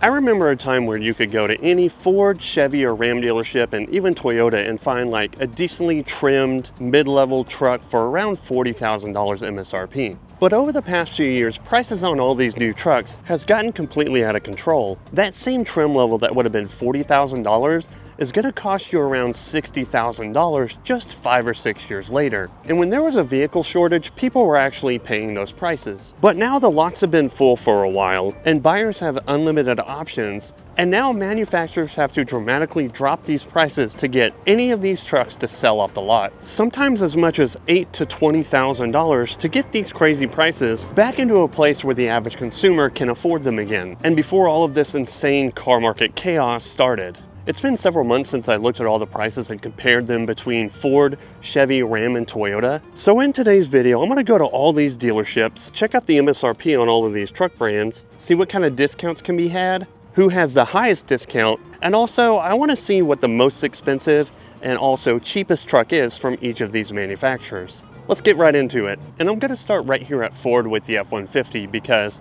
I remember a time where you could go to any Ford, Chevy, or Ram dealership, and even Toyota, and find like a decently trimmed mid-level truck for around $40,000 MSRP. But over the past few years, prices on all these new trucks has gotten completely out of control. That same trim level that would have been $40,000 is going to cost you around $60,000 just 5 or 6 years later. And when there was a vehicle shortage, people were actually paying those prices. But now the lots have been full for a while, and buyers have unlimited options, and now manufacturers have to dramatically drop these prices to get any of these trucks to sell off the lot. Sometimes as much as $8,000 to $20,000 to get these crazy prices back into a place where the average consumer can afford them again. And before all of this insane car market chaos started. It's been several months since I looked at all the prices and compared them between Ford, Chevy, Ram, and Toyota. So in today's video, I'm going to go to all these dealerships, check out the MSRP on all of these truck brands, see what kind of discounts can be had, who has the highest discount, and also I want to see what the most expensive and also cheapest truck is from each of these manufacturers. Let's get right into it. And I'm going to start right here at Ford with the F-150 because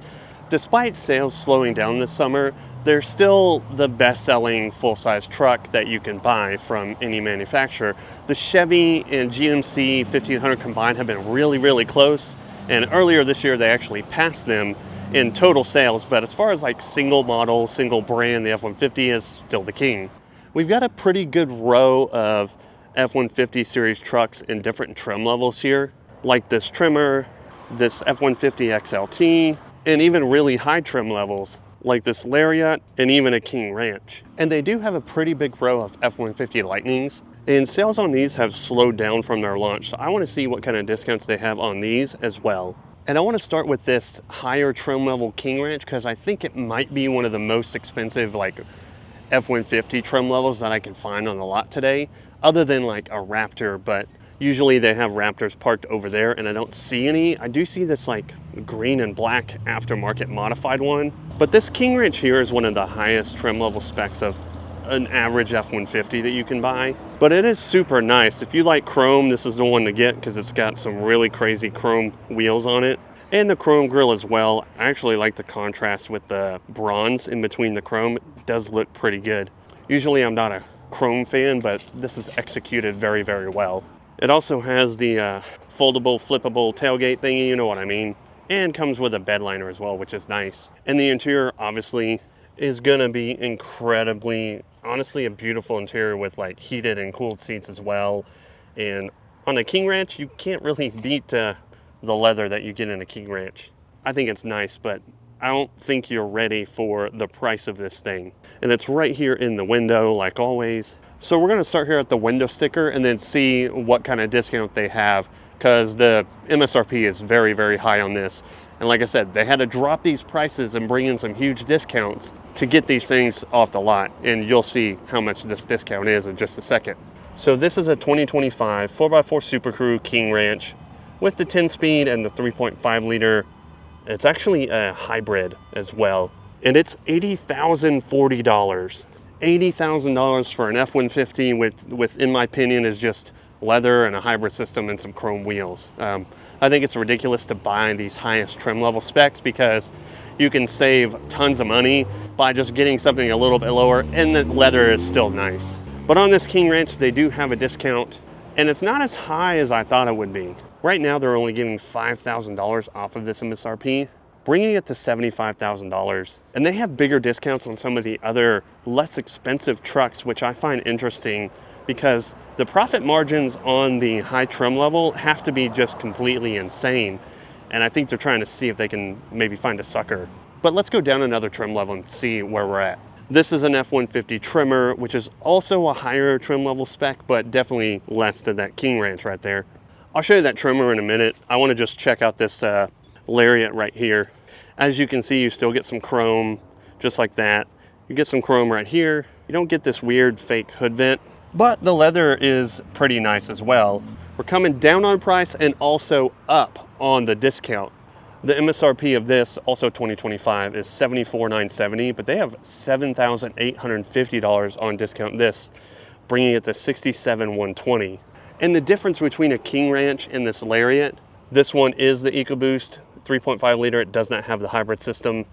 despite sales slowing down this summer, they're still the best-selling full-size truck that you can buy from any manufacturer. The Chevy and GMC 1500 combined have been really close, and earlier this year they actually passed them in total sales, but as far as like single model, single brand, the F-150 is still the king. We've got a pretty good row of F-150 series trucks in different trim levels here, like this Trimmer, this F-150 XLT, and even really high trim levels like this Lariat and even a King Ranch. And they do have a pretty big row of F-150 Lightnings, and sales on these have slowed down from their launch, so I want to see what kind of discounts they have on these as well. And I want to start with this higher trim level King Ranch because I think it might be one of the most expensive like F-150 trim levels that I can find on the lot today, other than like a Raptor, but usually they have Raptors parked over there and I don't see any. I do see this like green and black aftermarket modified one, but this King Ranch here is one of the highest trim level specs of an average F-150 that you can buy. But it is super nice. If you like chrome, this is the one to get because it's got some really crazy chrome wheels on it. And the chrome grille as well. I actually like the contrast with the bronze in between the chrome. It does look pretty good. Usually I'm not a chrome fan, but this is executed very well. It also has the foldable, flippable tailgate thingy, you know what I mean, and comes with a bed liner as well, which is nice. And the interior obviously is gonna be incredibly, honestly, a beautiful interior with like heated and cooled seats as well. And on a King Ranch, you can't really beat the leather that you get in a King Ranch. I think it's nice, but I don't think you're ready for the price of this thing. And it's right here in the window, like always. So we're gonna start here at the window sticker and then see what kind of discount they have, because the MSRP is very high on this. And like I said, they had to drop these prices and bring in some huge discounts to get these things off the lot. And you'll see how much this discount is in just a second. So this is a 2025 4x4 Super Crew King Ranch with the 10-speed and the 3.5 liter. It's actually a hybrid as well. And it's $80,040. $80,000 for an F-150 with, in my opinion, is just leather and a hybrid system and some chrome wheels. I think it's ridiculous to buy these highest trim level specs because you can save tons of money by just getting something a little bit lower, and the leather is still nice. But on this King Ranch, they do have a discount, and it's not as high as I thought it would be. Right now, they're only giving $5,000 off of this MSRP, bringing it to $75,000. And they have bigger discounts on some of the other less expensive trucks, which I find interesting because the profit margins on the high trim level have to be just completely insane. And I think they're trying to see if they can maybe find a sucker. But let's go down another trim level and see where we're at. This is an F-150 Trimmer, which is also a higher trim level spec, but definitely less than that King Ranch right there. I'll show you that Trimmer in a minute. I want to just check out this Lariat right here. As you can see, you still get some chrome just like that. You get some chrome right here. You don't get this weird fake hood vent, but the leather is pretty nice as well. We're coming down on price and also up on the discount. The MSRP of this, also 2025, is $74,970, but they have $7,850 on discount this, bringing it to $67,120. And the difference between a King Ranch and this Lariat, this one is the EcoBoost 3.5 liter. It does not have the hybrid system.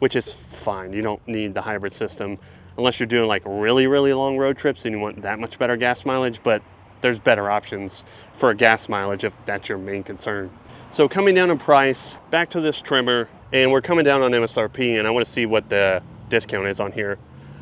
which is fine. You don't need the hybrid system unless you're doing like really, really long road trips and you want that much better gas mileage, but there's better options for gas mileage if that's your main concern. So coming down in price, back to this trimmer, and we're coming down on MSRP, and I want to see what the discount is on here.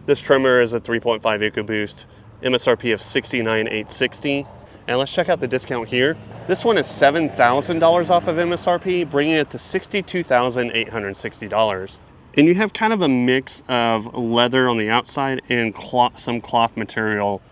This trimmer is a 3.5 EcoBoost, MSRP of $69,860. And let's check out the discount here. This one is $7,000 off of MSRP, bringing it to $62,860. And you have kind of a mix of leather on the outside and some cloth material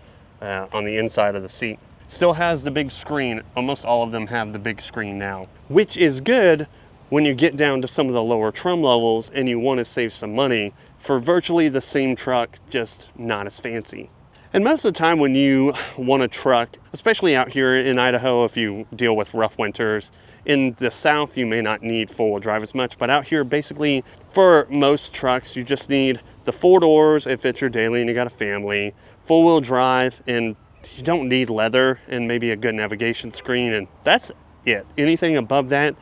on the inside of the seat. Still has the big screen. Almost all of them have the big screen now, which is good when you get down to some of the lower trim levels and you want to save some money for virtually the same truck, just not as fancy. And most of the time when you want a truck, especially out here in Idaho, if you deal with rough winters, in the South, you may not need four-wheel drive as much, but out here, basically, for most trucks, you just need the 4 doors if it's your daily and you got a family, full-wheel drive, and you don't need leather and maybe a good navigation screen, and that's it. Anything above that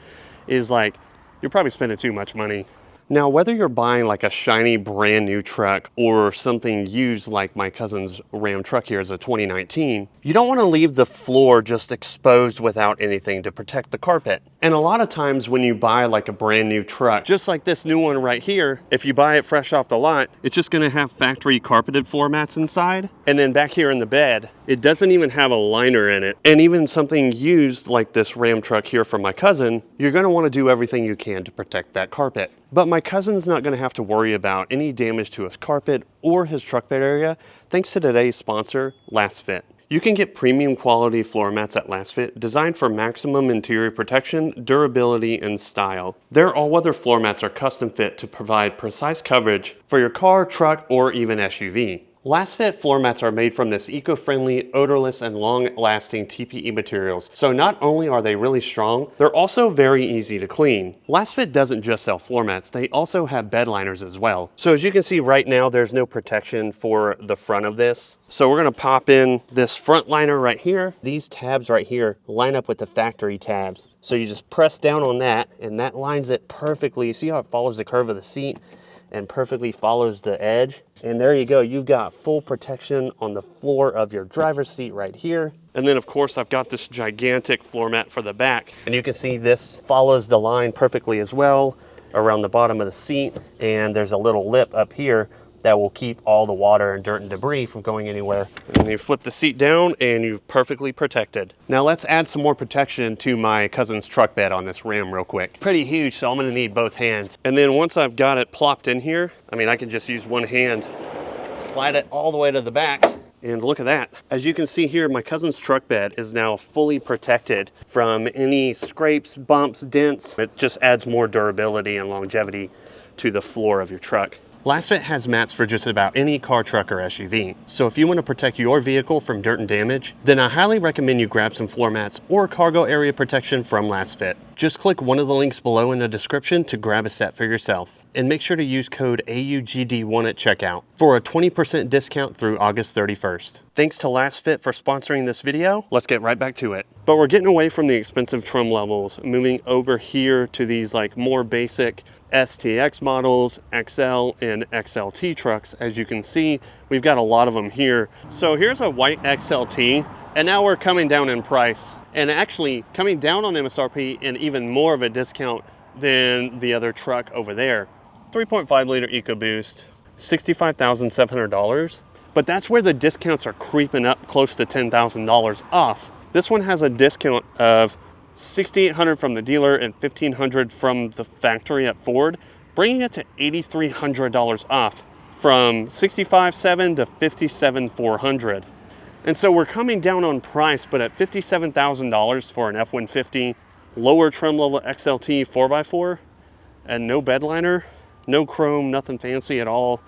is like, you're probably spending too much money. Now, whether you're buying like a shiny brand new truck or something used like my cousin's Ram truck here is a 2019, you don't want to leave the floor just exposed without anything to protect the carpet. And a lot of times when you buy like a brand new truck, just like this new one right here, if you buy it fresh off the lot, it's just going to have factory carpeted floor mats inside. And then back here in the bed, it doesn't even have a liner in it. And even something used like this Ram truck here from my cousin, you're going to want to do everything you can to protect that carpet. But my cousin's not going to have to worry about any damage to his carpet or his truck bed area thanks to today's sponsor, Last Fit. You can get premium quality floor mats at Last Fit designed for maximum interior protection, durability, and style. Their all-weather floor mats are custom fit to provide precise coverage for your car, truck, or even SUV. Last Fit floor mats are made from this eco-friendly, odorless, and long-lasting TPE materials. So not only are they really strong, they're also very easy to clean. Last Fit doesn't just sell floor mats, they also have bed liners as well. So as you can see right now, there's no protection for the front of this. So we're gonna pop in this front liner right here. These tabs right here line up with the factory tabs. So you just press down on that and that lines it perfectly. You see how it follows the curve of the seat and perfectly follows the edge? And there you go, you've got full protection on the floor of your driver's seat right here. And then of course I've got this gigantic floor mat for the back. And you can see this follows the line perfectly as well around the bottom of the seat. And there's a little lip up here that will keep all the water and dirt and debris from going anywhere. And you flip the seat down and you're perfectly protected. Now let's add some more protection to my cousin's truck bed on this Ram real quick. Pretty huge, so I'm gonna need both hands. And then once I've got it plopped in here, I mean, I can just use one hand, slide it all the way to the back, and look at that. As you can see here, my cousin's truck bed is now fully protected from any scrapes, bumps, dents. It just adds more durability and longevity to the floor of your truck. Last Fit has mats for just about any car, truck, or SUV. So if you want to protect your vehicle from dirt and damage, then I highly recommend you grab some floor mats or cargo area protection from Last Fit. Just click one of the links below in the description to grab a set for yourself. And make sure to use code AUGD1 at checkout for a 20% discount through August 31st. Thanks to Last Fit for sponsoring this video. Let's get right back to it. But we're getting away from the expensive trim levels, moving over here to these like more basic STX models, XL and XLT trucks. As you can see, we've got a lot of them here. So here's a white XLT, and now we're coming down in price and actually coming down on MSRP and even more of a discount than the other truck over there. 3.5 liter EcoBoost, $65,700. But that's where the discounts are creeping up close to $10,000 off. This one has a discount of $6,800 from the dealer and $1,500 from the factory at Ford, bringing it to $8,300 off from $65,700 to $57,400. And so we're coming down on price, but at $57,000 for an F-150, lower trim level XLT 4x4, and no bed liner, no chrome, nothing fancy at all.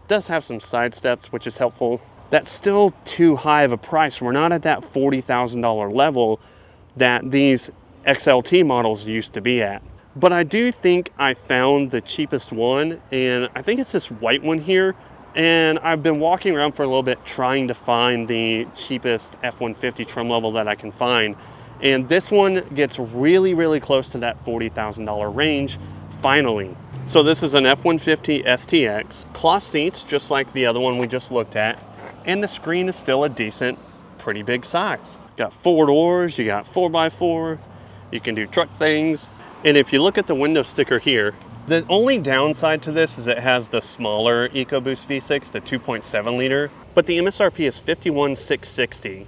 Does have some side steps, which is helpful. That's still too high of a price. We're not at that $40,000 level that these XLT models used to be at. But I do think I found the cheapest one, and I think it's this white one here. And I've been walking around for a little bit trying to find the cheapest F-150 trim level that I can find. And this one gets really, really close to that $40,000 range, finally. So this is an F-150 STX, cloth seats just like the other one we just looked at, and the screen is still a decent, pretty big size. Got 4 doors, you got 4x4, you can do truck things. And if you look at the window sticker here, the only downside to this is it has the smaller EcoBoost V6, the 2.7 liter, but the MSRP is $51,660.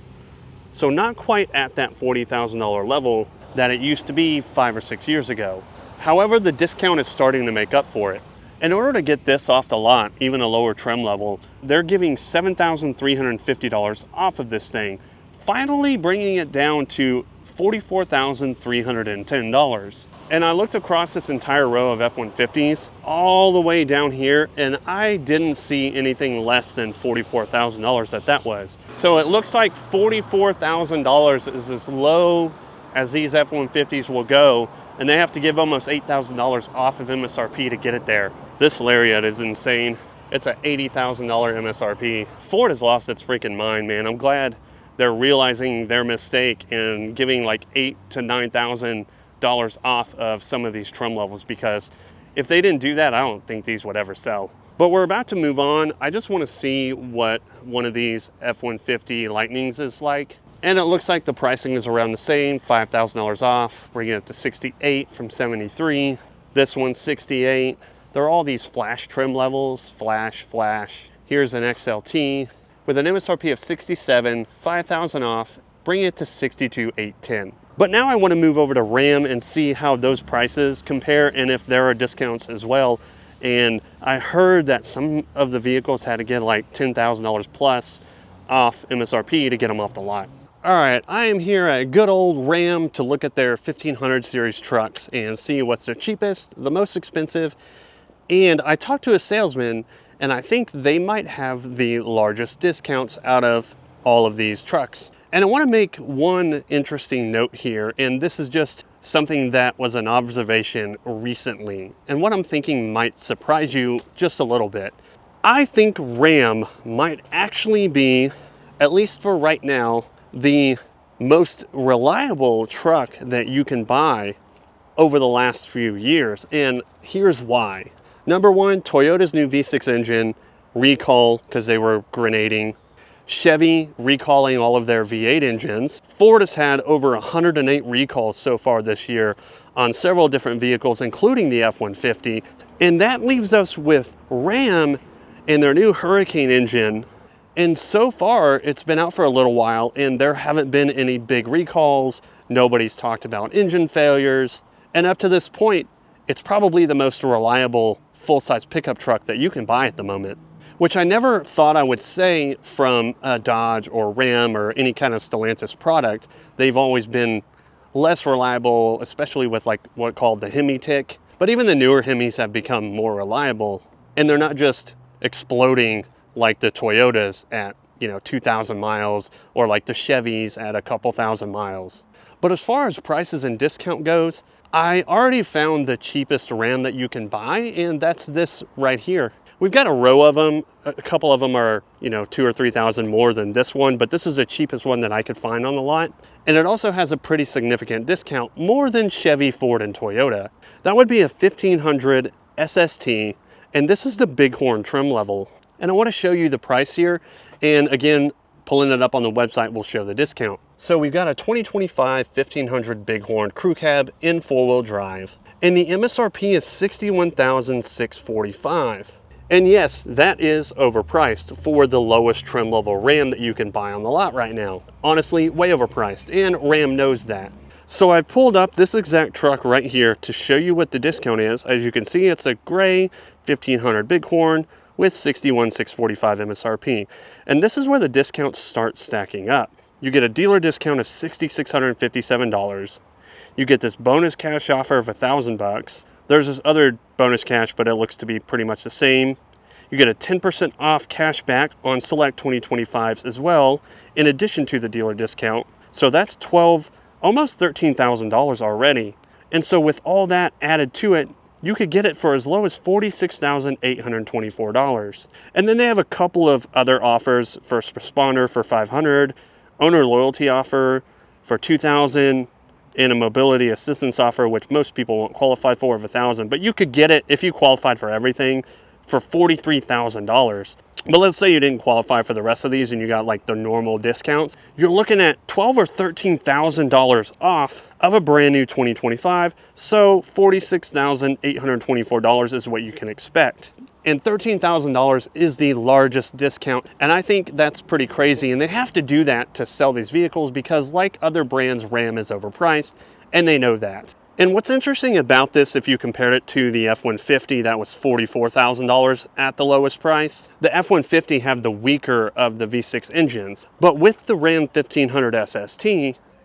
So not quite at that $40,000 level that it used to be 5 or 6 years ago. However, the discount is starting to make up for it. In order to get this off the lot, even a lower trim level, they're giving $7,350 off of this thing, finally bringing it down to $44,310. And I looked across this entire row of F-150s all the way down here, and I didn't see anything less than $44,000 that was. So it looks like $44,000 is as low as these F-150s will go, and they have to give almost $8,000 off of MSRP to get it there. This Lariat is insane. It's an $80,000 MSRP. Ford has lost its freaking mind, man. I'm glad they're realizing their mistake and giving like $8,000 to $9,000 off of some of these trim levels, because if they didn't do that, I don't think these would ever sell. But we're about to move on. I just want to see what one of these F-150 Lightnings is like. And it looks like the pricing is around the same, $5,000 off, bringing it to $68,000 from $73,000. This one's $68,000. There are all these flash trim levels, flash. Here's an XLT with an MSRP of $67,000, $5,000 off, bringing it to $62,810. But now I want to move over to Ram and see how those prices compare and if there are discounts as well. And I heard that some of the vehicles had to get like $10,000 plus off MSRP to get them off the lot. All right, I am here at good old Ram to look at their 1500 series trucks and see what's the cheapest, the most expensive. And I talked to a salesman, and I think they might have the largest discounts out of all of these trucks. And I want to make one interesting note here, and this is just something that was an observation recently, and what I'm thinking might surprise you just a little bit. I think Ram might actually be, at least for right now, the most reliable truck that you can buy over the last few years, and here's why. Number one, Toyota's new V6 engine recall because they were grenading. Chevy recalling all of their V8 engines. Ford has had over 108 recalls so far this year on several different vehicles, including the F-150. And that leaves us with Ram and their new Hurricane engine. And so far, it's been out for a little while, and there haven't been any big recalls. Nobody's talked about engine failures. And up to this point, it's probably the most reliable full-size pickup truck that you can buy at the moment, which I never thought I would say from a Dodge or Ram or any kind of Stellantis product. They've always been less reliable, especially with like what's called the Hemi tick. But even the newer Hemis have become more reliable, and they're not just exploding like the Toyotas at 2,000 miles or like the Chevys at a couple thousand miles. But as far as prices and discount goes, I already found the cheapest Ram that you can buy, and that's this right here. We've got a row of them. A couple of them are, 2,000 or 3,000 more than this one, but this is the cheapest one that I could find on the lot. And it also has a pretty significant discount, more than Chevy, Ford, and Toyota. That would be a 1500 SST, and this is the Bighorn trim level. And I want to show you the price here. And again, pulling it up on the website will show the discount. So we've got a 2025 1500 Bighorn crew cab in 4-wheel drive. And the MSRP is $61,645. And yes, that is overpriced for the lowest trim level Ram that you can buy on the lot right now. Honestly, way overpriced, and Ram knows that. So I've pulled up this exact truck right here to show you what the discount is. As you can see, it's a gray 1500 Bighorn with $61,645 MSRP. And this is where the discounts start stacking up. You get a dealer discount of $6,657. You get this bonus cash offer of $1,000. There's this other bonus cash, but it looks to be pretty much the same. You get a 10% off cash back on select 2025s as well, in addition to the dealer discount. So that's almost $13,000 already. And so with all that added to it, you could get it for as low as $46,824. And then they have a couple of other offers: first responder for $500, owner loyalty offer for $2,000, and a mobility assistance offer, which most people won't qualify for, of $1,000, but you could get it if you qualified for everything for $43,000. But let's say you didn't qualify for the rest of these and you got like the normal discounts. You're looking at $12,000 or $13,000 off of a brand new 2025. So $46,824 is what you can expect. And $13,000 is the largest discount. And I think that's pretty crazy. And they have to do that to sell these vehicles because, like other brands, Ram is overpriced and they know that. And what's interesting about this, if you compared it to the F-150, that was $44,000 at the lowest price. The F-150 have the weaker of the V6 engines, but with the Ram 1500 SST,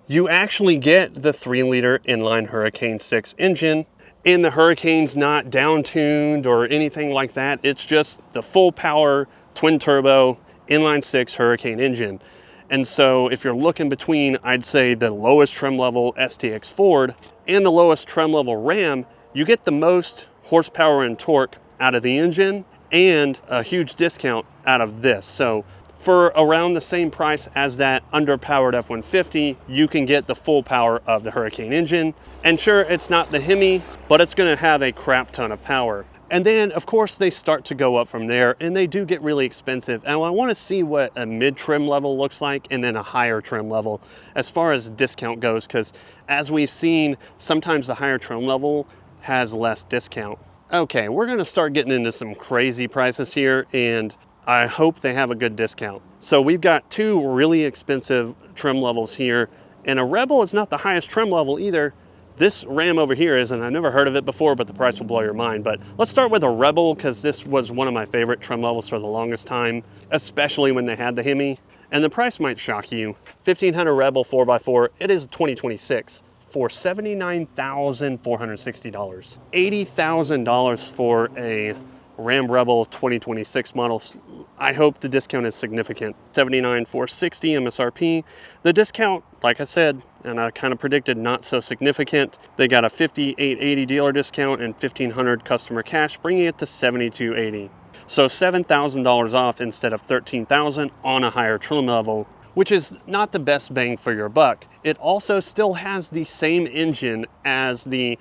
you actually get the 3-liter inline Hurricane 6 engine, and the Hurricane's not down-tuned or anything like that. It's just the full power, twin turbo, inline 6 Hurricane engine. And so if you're looking between, I'd say, the lowest trim level STX Ford and the lowest trim level Ram, you get the most horsepower and torque out of the engine and a huge discount out of this. So for around the same price as that underpowered F-150, you can get the full power of the Hurricane engine. And sure, it's not the Hemi, but it's gonna have a crap ton of power. And then, of course, they start to go up from there, and they do get really expensive. And I want to see what a mid-trim level looks like and then a higher trim level as far as discount goes, because as we've seen, sometimes the higher trim level has less discount. Okay, we're going to start getting into some crazy prices here, and I hope they have a good discount. So we've got two really expensive trim levels here, and a Rebel is not the highest trim level either. This Ram over here is, and I've never heard of it before, but the price will blow your mind. But let's start with a Rebel, because this was one of my favorite trim levels for the longest time, especially when they had the Hemi. And the price might shock you. 1500 Rebel 4x4, it is 2026 for $79,460. $80,000 for a Ram Rebel 2026 models. I hope the discount is significant. $79,460 MSRP. The discount, like I said, and I kind of predicted, not so significant. They got a $58.80 dealer discount and $1,500 customer cash, bringing it to $72.80. So $7,000 off instead of $13,000 on a higher trim level, which is not the best bang for your buck. It also still has the same engine as the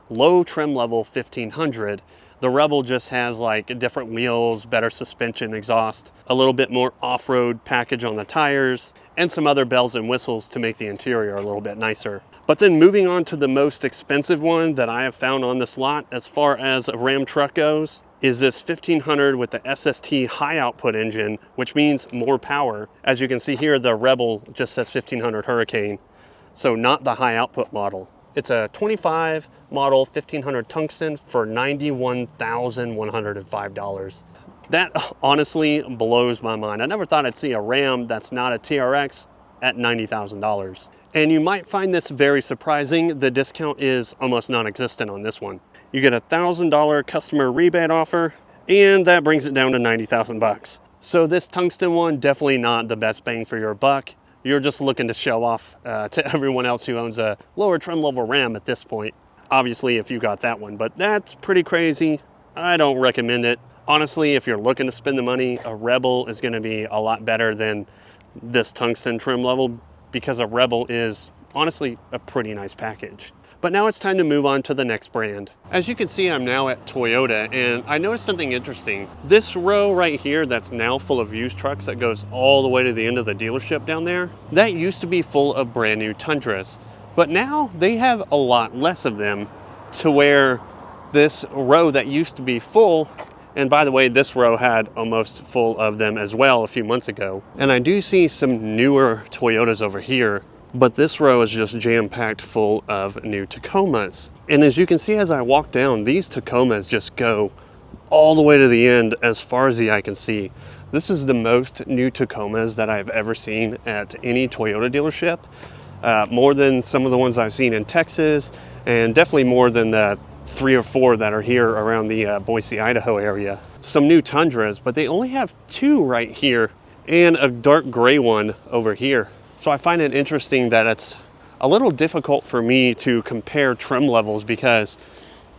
low trim level 1500. The Rebel just has like different wheels, better suspension, exhaust, a little bit more off-road package on the tires, and some other bells and whistles to make the interior a little bit nicer. But then moving on to the most expensive one that I have found on this lot as far as a Ram truck goes is this 1500 with the SST high output engine, which means more power. As you can see here, the Rebel just says 1500 Hurricane, so not the high output model. It's a 25 model 1500 tungsten for $91,105. That honestly blows my mind. I never thought I'd see a Ram that's not a TRX at $90,000. And you might find this very surprising. The discount is almost non-existent on this one. You get a $1,000 customer rebate offer, and that brings it down to 90,000 bucks. So this tungsten one, definitely not the best bang for your buck. You're just looking to show off to everyone else who owns a lower trim level Ram at this point. Obviously, if you got that one, but that's pretty crazy. I don't recommend it. Honestly, if you're looking to spend the money, a Rebel is going to be a lot better than this tungsten trim level, because a Rebel is honestly a pretty nice package. But now it's time to move on to the next brand. As you can see, I'm now at Toyota, and I noticed something interesting. This row right here that's now full of used trucks that goes all the way to the end of the dealership down there, that used to be full of brand new Tundras. But now they have a lot less of them, to where this row that used to be full, and by the way, this row had almost full of them as well a few months ago. And I do see some newer Toyotas over here, but this row is just jam-packed full of new Tacomas. And as you can see as I walk down, these Tacomas just go all the way to the end as far as the eye can see. This is the most new Tacomas that I've ever seen at any Toyota dealership. More than some of the ones I've seen in Texas, and definitely more than the 3 or 4 that are here around the Boise, Idaho area. Some new Tundras, but they only have 2 right here and a dark gray one over here. So I find it interesting that it's a little difficult for me to compare trim levels, because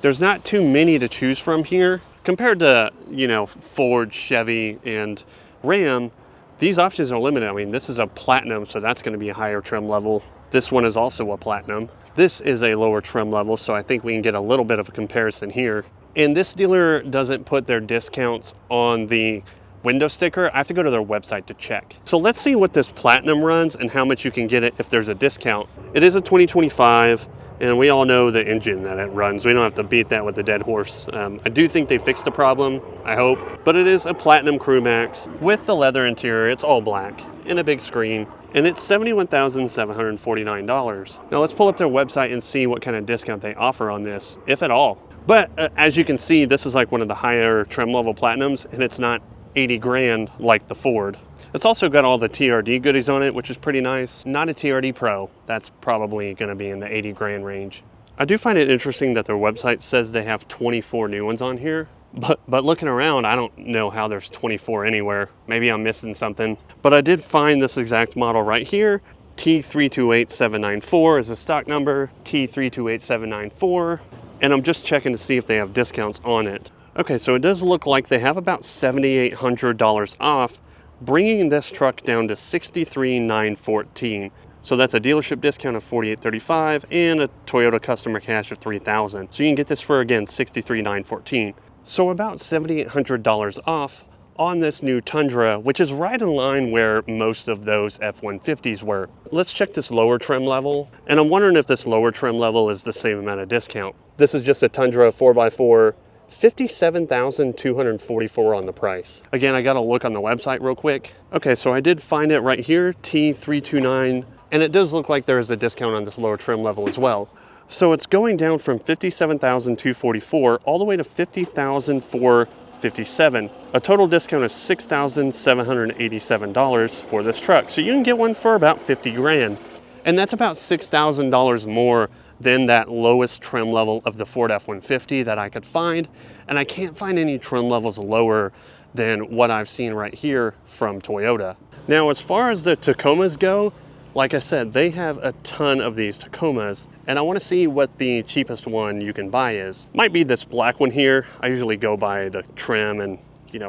there's not too many to choose from here. Compared to, you know, Ford, Chevy, and Ram, these options are limited. I mean, this is a Platinum, so that's going to be a higher trim level. This one is also a Platinum. This is a lower trim level, so I think we can get a little bit of a comparison here. And this dealer doesn't put their discounts on the window sticker. I have to go to their website to check. So let's see what this Platinum runs and how much you can get it if there's a discount. It is a 2025, and we all know the engine that it runs. We don't have to beat that with a dead horse. I do think they fixed the problem, I hope. But it is a Platinum Crew Max with the leather interior. It's all black and a big screen. And it's $71,749. Now let's pull up their website and see what kind of discount they offer on this, if at all. But as you can see, this is like one of the higher trim level Platinums, and it's not 80 grand like the Ford. It's also got all the TRD goodies on it, which is pretty nice. Not a TRD Pro. That's probably gonna be in the 80 grand range. I do find it interesting that their website says they have 24 new ones on here. But looking around, I don't know how there's 24 anywhere. Maybe I'm missing something. But I did find this exact model right here. T328794 is the stock number, T328794. And I'm just checking to see if they have discounts on it. Okay, so it does look like they have about $7,800 off, bringing this truck down to $63,914. So that's a dealership discount of $4,835 and a Toyota customer cash of $3,000. So you can get this for, again, $63,914. So about $7,800 off on this new Tundra, which is right in line where most of those F-150s were. Let's check this lower trim level. And I'm wondering if this lower trim level is the same amount of discount. This is just a Tundra 4x4, $57,244 on the price. Again, I gotta look on the website real quick. Okay, so I did find it right here, T329, and it does look like there is a discount on this lower trim level as well. So it's going down from $57,244 all the way to $50,457. A total discount of $6,787 for this truck. So you can get one for about 50 grand. And that's about $6,000 more than that lowest trim level of the Ford F-150 that I could find. And I can't find any trim levels lower than what I've seen right here from Toyota. Now, as far as the Tacomas go, like I said, they have a ton of these Tacomas, and I want to see what the cheapest one you can buy is. Might be this black one here. I usually go by the trim and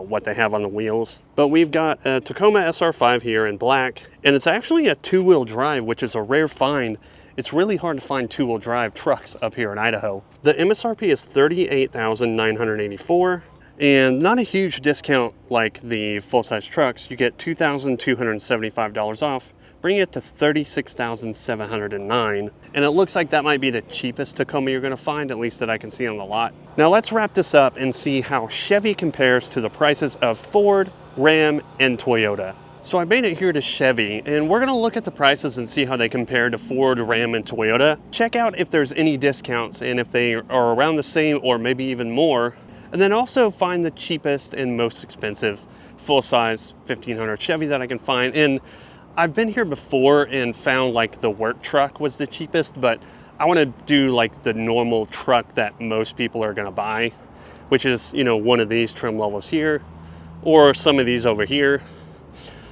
what they have on the wheels. But we've got a Tacoma SR5 here in black, and it's actually a two-wheel drive, which is a rare find. It's really hard to find two-wheel drive trucks up here in Idaho. The MSRP is $38,984, and not a huge discount like the full-size trucks. You get $2,275 off, bring it to $36,709. And it looks like that might be the cheapest Tacoma you're gonna find, at least that I can see on the lot. Now let's wrap this up and see how Chevy compares to the prices of Ford, Ram, and Toyota. So I made it here to Chevy, and we're gonna look at the prices and see how they compare to Ford, Ram, and Toyota. Check out if there's any discounts and if they are around the same or maybe even more. And then also find the cheapest and most expensive full-size 1500 Chevy that I can find. And I've been here before and found like the work truck was the cheapest, but I want to do like the normal truck that most people are going to buy, which is, one of these trim levels here or some of these over here.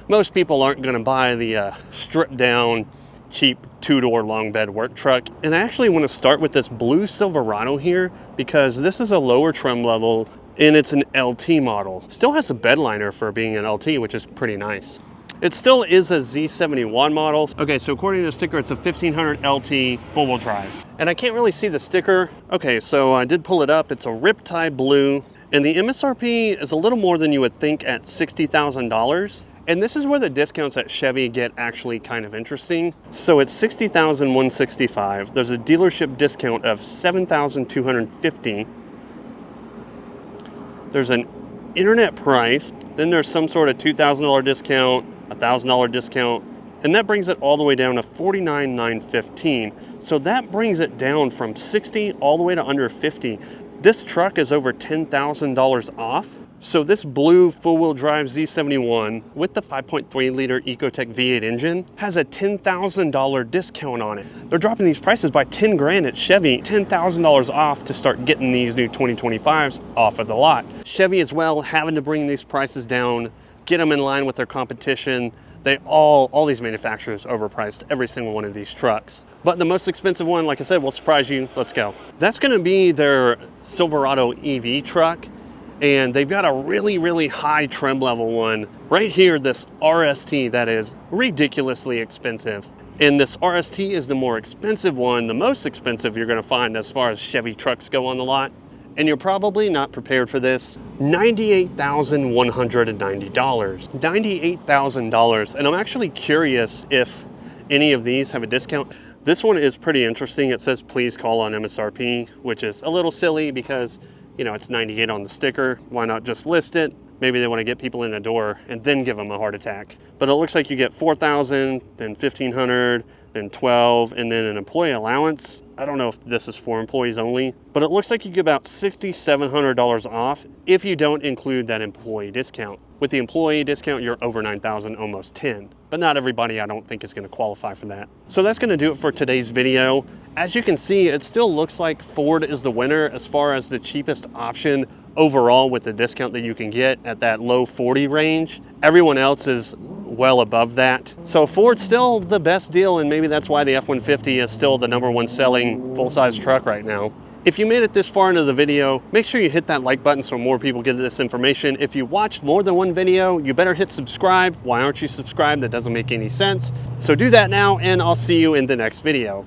Most people aren't going to buy the stripped down, cheap two-door long bed work truck. And I actually want to start with this blue Silverado here because this is a lower trim level and it's an LT model. Still has a bed liner for being an LT, which is pretty nice. It still is a Z71 model. Okay, so according to the sticker, it's a 1500 LT four-wheel drive. And I can't really see the sticker. Okay, so I did pull it up. It's a Riptide Blue, and the MSRP is a little more than you would think at $60,000. And this is where the discounts at Chevy get actually kind of interesting. So it's $60,165. There's a dealership discount of $7,250. There's an internet price. Then there's some sort of $2,000 discount, $1,000 discount, and that brings it all the way down to $49,915. So that brings it down from 60 all the way to under 50. This truck is over $10,000 off. So this blue four-wheel drive Z71 with the 5.3 liter Ecotec V8 engine has a $10,000 discount on it. They're dropping these prices by 10 grand at Chevy, $10,000 off to start getting these new 2025s off of the lot. Chevy as well having to bring these prices down, get them in line with their competition. They all these manufacturers overpriced every single one of these trucks. But the most expensive one, like I said, will surprise you. Let's go. That's gonna be their Silverado EV truck. And they've got a really, really high trim level one right here, this RST that is ridiculously expensive. And this RST is the more expensive one, the most expensive you're gonna find as far as Chevy trucks go on the lot. And you're probably not prepared for this. $98,190. $98,000. And I'm actually curious if any of these have a discount. This one is pretty interesting. It says please call on MSRP, which is a little silly because, you know, it's 98 on the sticker. Why not just list it? Maybe they want to get people in the door and then give them a heart attack. But it looks like you get 4,000, then 1,500, then 12, and then an employee allowance. I don't know if this is for employees only, but it looks like you get about $6,700 off if you don't include that employee discount. With the employee discount, you're over 9,000, almost 10. But not everybody, I don't think, is going to qualify for that. So that's going to do it for today's video. As you can see, it still looks like Ford is the winner as far as the cheapest option overall with the discount that you can get at that low 40 range. Everyone else is well above that. So Ford's still the best deal, and maybe that's why the F-150 is still the #1 selling full-size truck right now. If you made it this far into the video, make sure you hit that like button so more people get this information. If you watched more than one video, you better hit subscribe. Why aren't you subscribed? That doesn't make any sense. So do that now, and I'll see you in the next video.